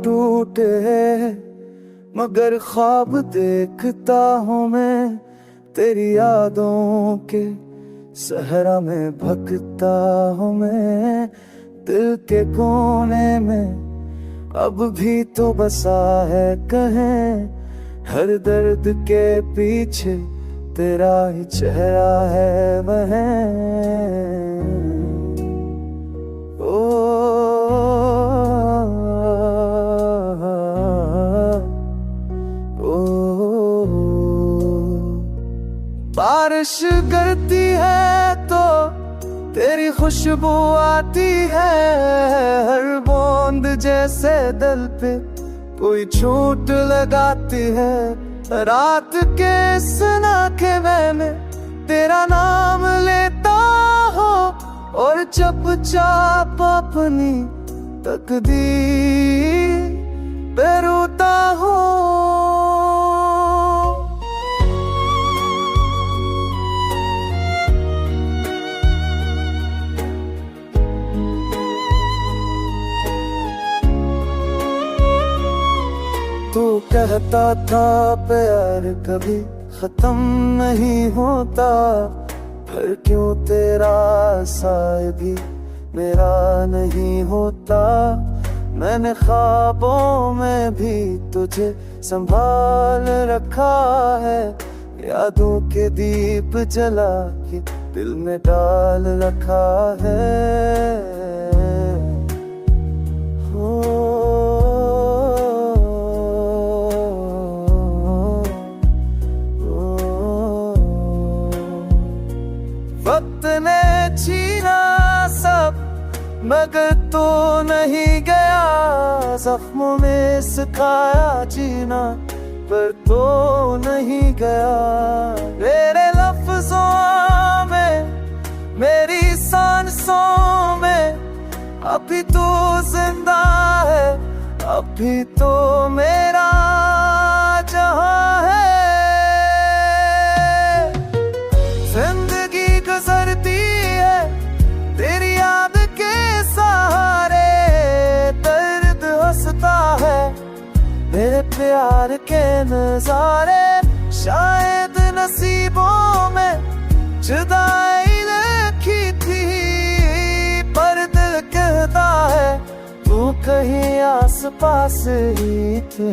टूटे मगर ख्वाब देखता हूँ मैं, तेरी यादों के सहरा में भटकता हूँ मैं। दिल के कोने में अब भी तो बसा है कहीं, हर दर्द के पीछे तेरा ही चेहरा है वह। बारिश गिरती है तो तेरी खुशबू आती है, हर बूंद जैसे दिल पे कोई चोट लगाती है। रात के सन्नाटे में तेरा नाम लेता हो और चुपचाप अपनी तकदीर पे रोता हो। तू कहता था प्यार कभी खत्म नहीं होता, फिर क्यों तेरा साए भी मेरा नहीं होता। मैंने ख्वाबों में भी तुझे संभाल रखा है, यादों के दीप जला के दिल में डाल रखा है। वक्त ने छीना सब मगर तो नहीं गया, जख्मों में सिखाया जीना पर तो नहीं गया। मेरे लफ्जों में मेरी सांसों में अभी तो जिंदा है, अभी तो मेरा जहां है। जिंदगी गुजरती है तेरी याद के सहारे, दर्द हंसता है मेरे प्यार के नजारे। शायद नसीबों में जुदाई लिखी थी, पर दिल कहता है तू कहीं आस पास ही थे।